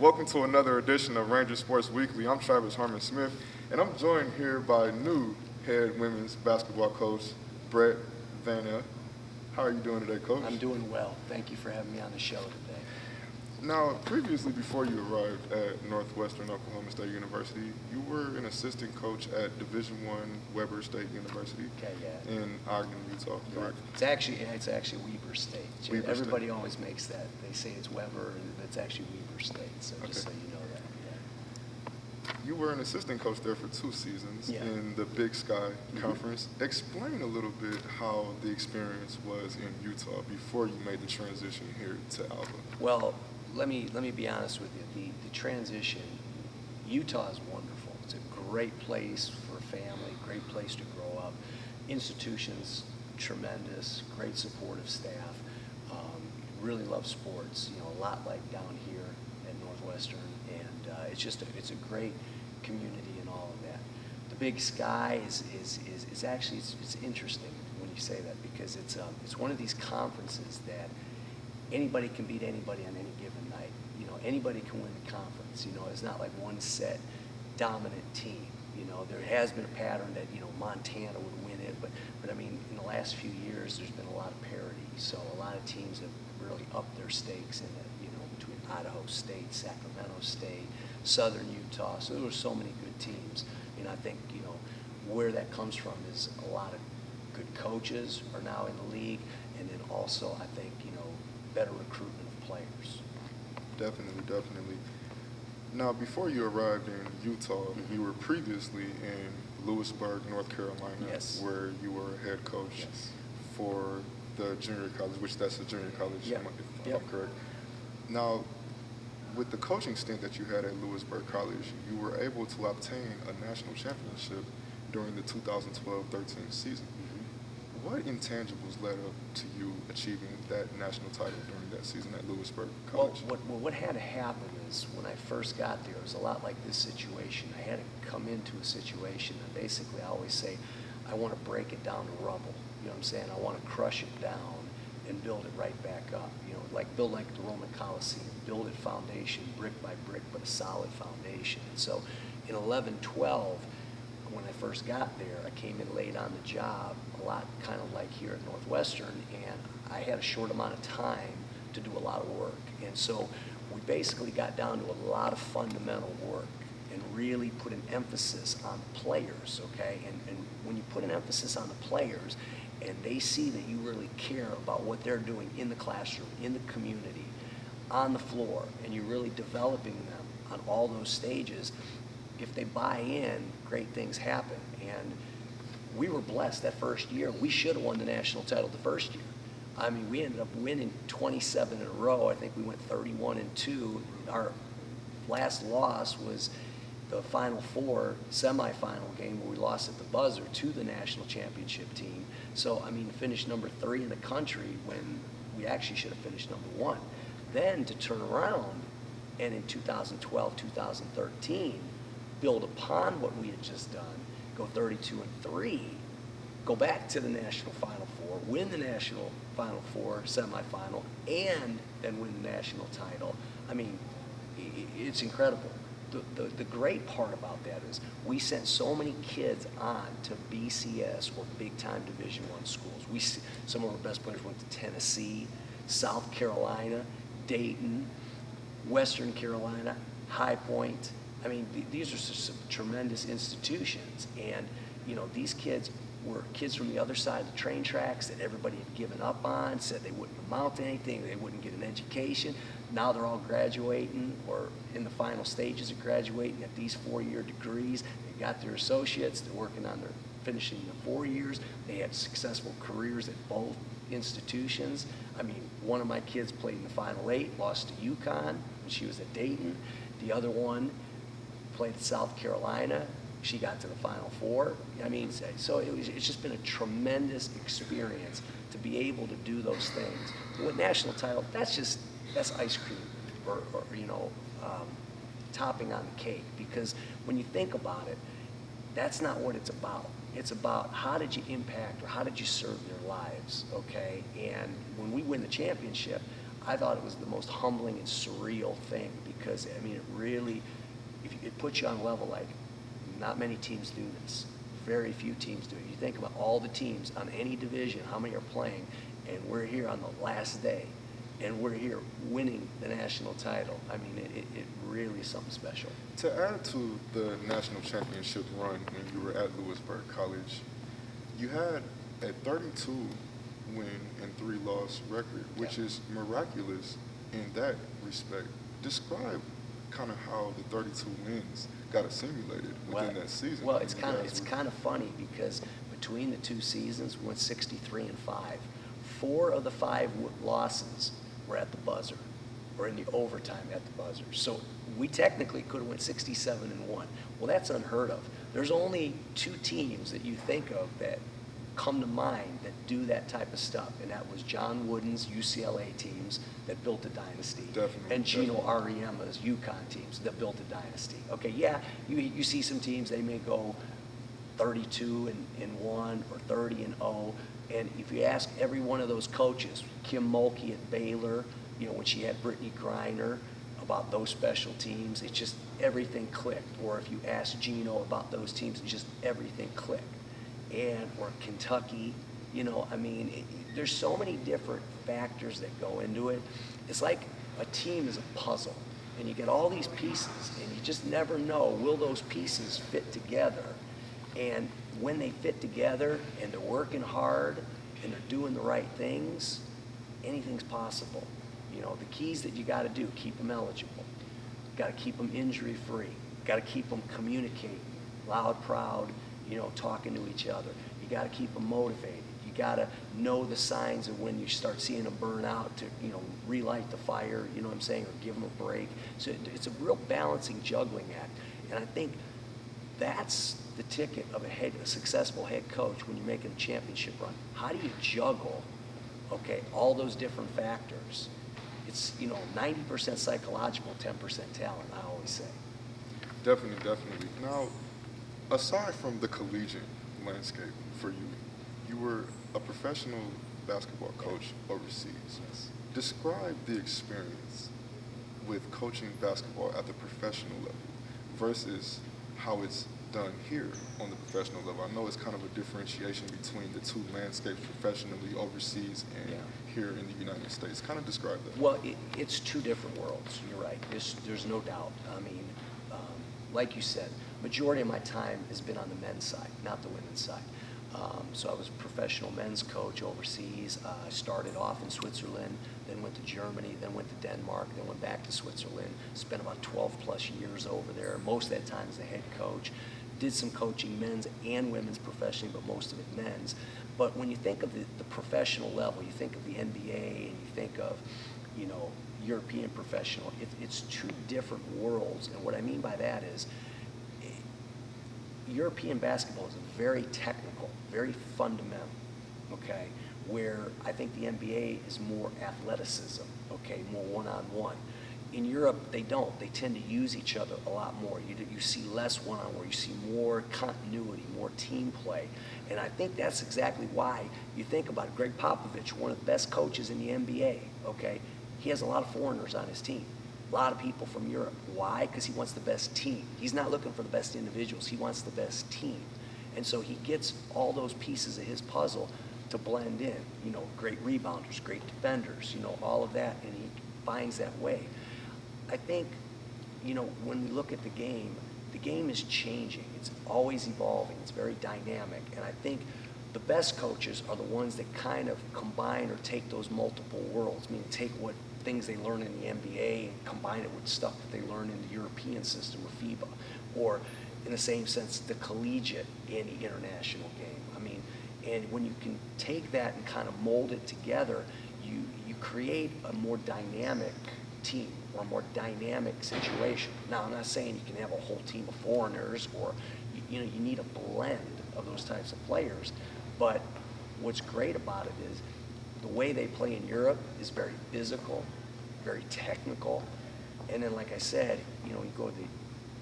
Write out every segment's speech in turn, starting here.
Welcome to another edition of Ranger Sports Weekly. I'm Travis Harmon-Smith, and I'm joined here by new head women's basketball coach, Brett Vana. How are you doing today, Coach? I'm doing well. Thank you for having me on the show today. Now, previously, before you arrived at Northwestern Oklahoma State University, you were an assistant coach at Division I Weber State University in Ogden, Utah, correct? It's actually Weber State. Weber Everybody State. always makes that. They say it's Weber, and it's actually Weber State. So just so you know that. Yeah. You were an assistant coach there for 2 seasons in the Big Sky Conference. Explain a little bit how the experience was in Utah before you made the transition here to Alba. Well, let me be honest with you. The transition, Utah is wonderful. It's a great place for a family, great place to grow up. Institutions, tremendous, great supportive staff. Really love sports. You know, a lot like down here at Northwestern, and it's a great community and all of that. The Big Sky is actually it's interesting when you say that, because it's one of these conferences that anybody can beat anybody on any given night. You know, anybody can win the conference. You know, it's not like one set dominant team. You know, there has been a pattern that, you know, Montana would win it, but I mean, in the last few years, there's been a lot of parity. So a lot of teams have really upped their stakes in it, you know, between Idaho State, Sacramento State, Southern Utah. So there were so many good teams. And I think, you know, where that comes from is a lot of good coaches are now in the league, and then also, I think, you know, better recruitment of players. Definitely. Now, before you arrived in Utah, you were previously in Lewisburg, North Carolina, where you were a head coach for the junior college, which that's a junior college, if I'm correct. Now, with the coaching stint that you had at Lewisburg College, you were able to obtain a national championship during the 2012-13 season. What intangibles led up to you achieving that national title during that season at Lewisburg College? Well, what had to happen is when I first got there, it was a lot like this situation. I had to come into a situation, and basically I always say, I want to break it down to rubble. You know what I'm saying? I want to crush it down and build it right back up. You know, build like the Roman Coliseum, build it foundation, brick by brick, but a solid foundation. And so in 11-12, when I first got there, I came in late on the job, a lot kind of like here at Northwestern, and I had a short amount of time to do a lot of work. And so we basically got down to a lot of fundamental work and really put an emphasis on the players, okay? And when you put an emphasis on the players and they see that you really care about what they're doing in the classroom, in the community, on the floor, and you're really developing them on all those stages, if they buy in, great things happen. And we were blessed that first year. We should have won the national title the first year. I mean, we ended up winning 27 in a row. I think we went 31-2. Our last loss was the Final Four semifinal game where we lost at the buzzer to the national championship team. So, I mean, to finish number 3 in the country when we actually should have finished number 1. Then to turn around and in 2012, 2013, build upon what we had just done, go 32-3, go back to the National Final Four, win the National Final Four semifinal, and then win the national title. I mean, it's incredible. The great part about that is we sent so many kids on to BCS or big-time Division I schools. Some of our best players went to Tennessee, South Carolina, Dayton, Western Carolina, High Point. I mean, these are some tremendous institutions, and you know, these kids were kids from the other side of the train tracks that everybody had given up on, said they wouldn't amount to anything, they wouldn't get an education. Now they're all graduating or in the final stages of graduating at these 4-year degrees. They got their associates, they're working on their finishing the 4 years. They had successful careers at both institutions. I mean, one of my kids played in the Final 8, lost to UConn when she was at Dayton. The other one played at South Carolina. She got to the Final Four. I mean, so it's just been a tremendous experience to be able to do those things. With national title, that's ice cream or you know, topping on the cake. Because when you think about it, that's not what it's about. It's about how did you impact or how did you serve their lives, okay? And when we win the championship, I thought it was the most humbling and surreal thing because, I mean, it really, it puts you on a level like not many teams do this. Very few teams do it. You think about all the teams on any division, how many are playing, and we're here on the last day, and we're here winning the national title. I mean, it really is something special. To add to the national championship run when you were at Lewisburg College, you had a 32 win and 3 loss record, which is miraculous in that respect. Describe kind of how the 32 wins got assimilated within that season. Well, it's kind of funny because between the 2 seasons, we went 63-5. 4 of the 5 losses were at the buzzer, or in the overtime at the buzzer. So we technically could have went 67-1. Well, that's unheard of. There's only 2 teams that you think of that come to mind that do that type of stuff, and that was John Wooden's UCLA teams that built a dynasty, and Gino Ariema's UConn teams that built a dynasty. Okay, yeah, you see some teams, they may go 32-1 or 30-0, and if you ask every one of those coaches, Kim Mulkey at Baylor, you know, when she had Brittany Griner, about those special teams, it's just everything clicked. Or if you ask Gino about those teams, it's just everything clicked. Or Kentucky, you know, I mean, there's so many different factors that go into it. It's like a team is a puzzle, and you get all these pieces, and you just never know, will those pieces fit together? And when they fit together, and they're working hard, and they're doing the right things, anything's possible. You know, the keys that you got to do, keep them eligible. Got to keep them injury-free. Got to keep them communicating, loud, proud, you know, talking to each other. You got to keep them motivated. You got to know the signs of when you start seeing them burn out to, you know, relight the fire, you know what I'm saying, or give them a break. So it's a real balancing, juggling act. And I think that's the ticket of a successful head coach when you're making a championship run. How do you juggle, okay, all those different factors? It's, you know, 90% psychological, 10% talent, I always say. Definitely. Now, aside from the collegiate landscape for you, you were a professional basketball coach overseas. Yes. Describe the experience with coaching basketball at the professional level versus how it's done here on the professional level. I know it's kind of a differentiation between the 2 landscapes, professionally overseas and here in the United States. Kind of describe that. Well, it's 2 different worlds. You're right. There's no doubt. I mean, like you said, majority of my time has been on the men's side, not the women's side. So I was a professional men's coach overseas. I started off in Switzerland, then went to Germany, then went to Denmark, then went back to Switzerland. Spent about 12 plus years over there, most of that time as a head coach. Did some coaching men's and women's professionally, but most of it men's. But when you think of the professional level, you think of the NBA and you think of, you know, European professional, it's 2 different worlds. And what I mean by that is European basketball is very technical, very fundamental, okay, where I think the NBA is more athleticism, okay, more one-on-one. In Europe, they don't. They tend to use each other a lot more. You see less one-on-one. You see more continuity, more team play. And I think that's exactly why you think about it. Greg Popovich, one of the best coaches in the NBA, okay, he has a lot of foreigners on his team. A lot of people from Europe. Why? Because he wants the best team. He's not looking for the best individuals. He wants the best team. And so he gets all those pieces of his puzzle to blend in. You know, great rebounders, great defenders, you know, all of that, and he finds that way. I think, you know, when we look at the game is changing. It's always evolving. It's very dynamic. And I think the best coaches are the ones that kind of combine or take those multiple worlds, meaning take what things they learn in the NBA and combine it with stuff that they learn in the European system or FIBA, or in the same sense, the collegiate and the international game. I mean, and when you can take that and kind of mold it together, you create a more dynamic team or a more dynamic situation. Now, I'm not saying you can have a whole team of foreigners, or you know, you need a blend of those types of players. But what's great about it is the way they play in Europe is very physical, very technical, and then, like I said, you know, you go to the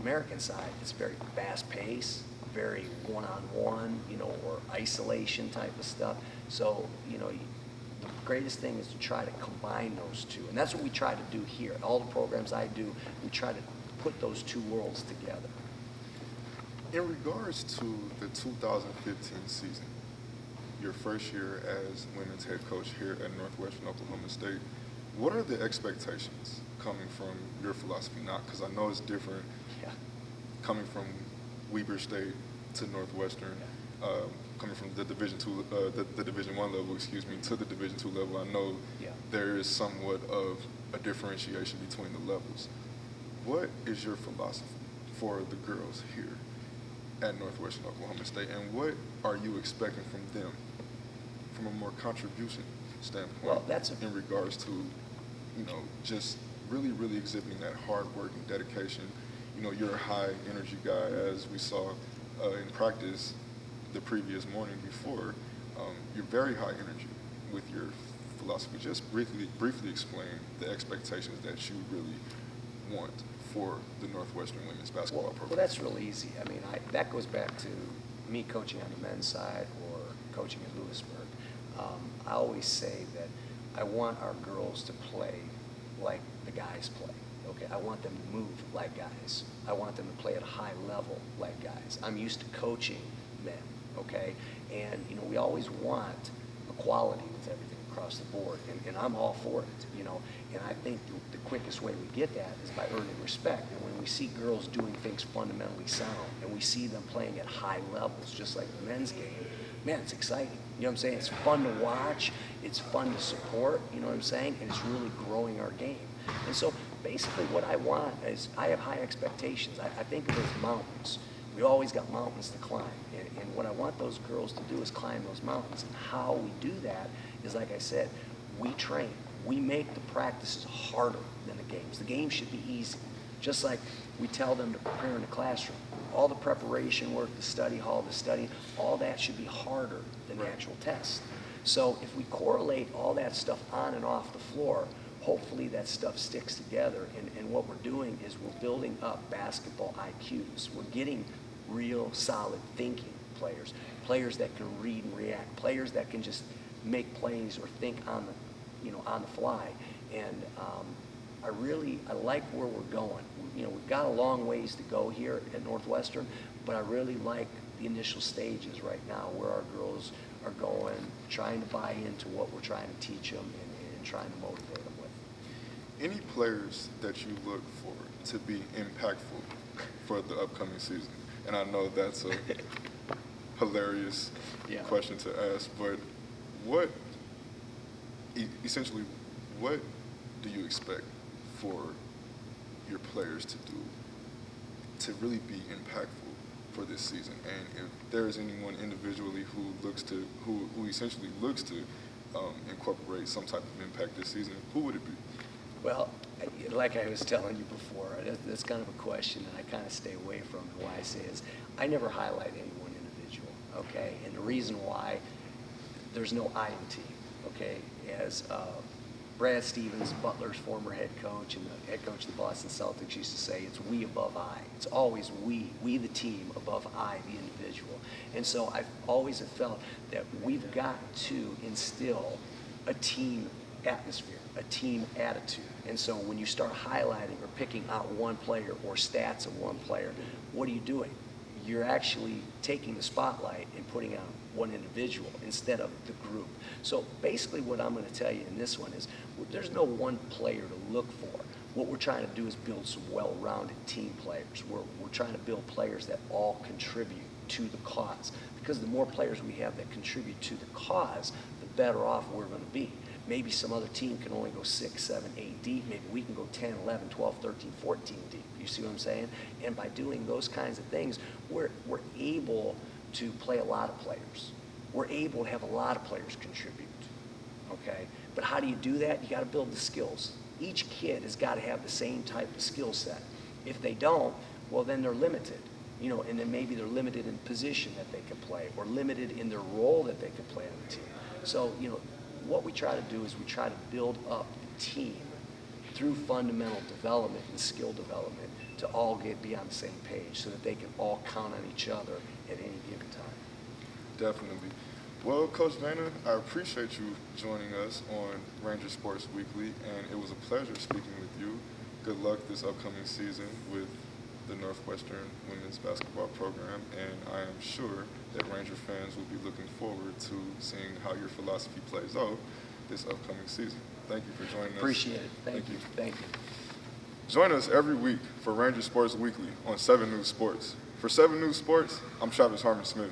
American side, it's very fast-paced, very one-on-one, you know, or isolation type of stuff. So, you know, the greatest thing is to try to combine those two. And that's what we try to do here. All the programs I do, we try to put those two worlds together. In regards to the 2015 season, your first year as women's head coach here at Northwestern Oklahoma State, what are the expectations coming from your philosophy? Not because I know it's different coming from Weber State to Northwestern, coming from the Division II, the Division I level, to the Division II level. I know there is somewhat of a differentiation between the levels. What is your philosophy for the girls here at Northwestern Oklahoma State, and what are you expecting from them from a more contribution standpoint in regards to, just really, really exhibiting that hard work and dedication? You're a high energy guy, as we saw in practice the previous morning before. You're very high energy with your philosophy. Just briefly explain the expectations that you really want for the Northwestern women's basketball program. Well, that's real easy. I mean, that goes back to me coaching on the men's side or coaching at Lewisburg. I always say that I want our girls to play like the guys play. Okay, I want them to move like guys. I want them to play at a high level like guys. I'm used to coaching men, okay? And, we always want equality with everything across the board, and I'm all for it, And I think the quickest way we get that is by earning respect. And when we see girls doing things fundamentally sound, and we see them playing at high levels, just like the men's game, man, it's exciting. You know what I'm saying? It's fun to watch. It's fun to support, you know what I'm saying? And it's really growing our game. And so basically what I want is I have high expectations. I think of it as mountains. We always got mountains to climb. And what I want those girls to do is climb those mountains. And how we do that is, like I said, we train. We make the practices harder than the games. The games should be easy. Just like we tell them to prepare in the classroom. All the preparation work, the study hall, the study, all that should be harder than the actual test. So if we correlate all that stuff on and off the floor, hopefully that stuff sticks together. And what we're doing is we're building up basketball IQs. We're getting real solid thinking players, players that can read and react, players that can just make plays or think on the fly. And I like where we're going. We've got a long ways to go here at Northwestern, but I really like the initial stages right now where our girls are going, trying to buy into what we're trying to teach them and trying to motivate them with. Any players that you look for to be impactful for the upcoming season? And I know that's a hilarious question to ask, but what do you expect for your players to do to really be impactful for this season? And if there is anyone individually who essentially looks to incorporate some type of impact this season, who would it be? Well, like I was telling you before, that's kind of a question that I kind of stay away from. And why I say is I never highlight any one individual, okay? And the reason why, there's no I in team, okay? As Brad Stevens, Butler's former head coach, and the head coach of the Boston Celtics used to say, it's we above I. It's always we the team above I, the individual. And so I've always have felt that we've got to instill a team atmosphere, a team attitude. And so when you start highlighting or picking out one player or stats of one player, what are you doing? You're actually taking the spotlight and putting out one individual instead of the group. So basically what I'm going to tell you in this one is there's no one player to look for. What we're trying to do is build some well-rounded team players. We're trying to build players that all contribute to the cause. Because the more players we have that contribute to the cause, the better off we're going to be. Maybe some other team can only go 6, 7, 8 deep. Maybe we can go 10, 11, 12, 13, 14 deep. You see what I'm saying? And by doing those kinds of things, we're able to play a lot of players. We're able to have a lot of players contribute, okay? But how do you do that? You got to build the skills. Each kid has got to have the same type of skill set. If they don't, well, then they're limited, and then maybe they're limited in position that they can play or limited in their role that they can play on the team. So, what we try to do is we try to build up the team through fundamental development and skill development to all be on the same page so that they can all count on each other at any given time. Definitely. Well, Coach Vana, I appreciate you joining us on Ranger Sports Weekly, and it was a pleasure speaking with you. Good luck this upcoming season with the Northwestern women's basketball program, and I am sure that Ranger fans will be looking forward to seeing how your philosophy plays out this upcoming season. Thank you for joining us. Appreciate it. Thank you. Thank you. Join us every week for Ranger Sports Weekly on 7 News Sports. For 7 News Sports, I'm Travis Harmon-Smith.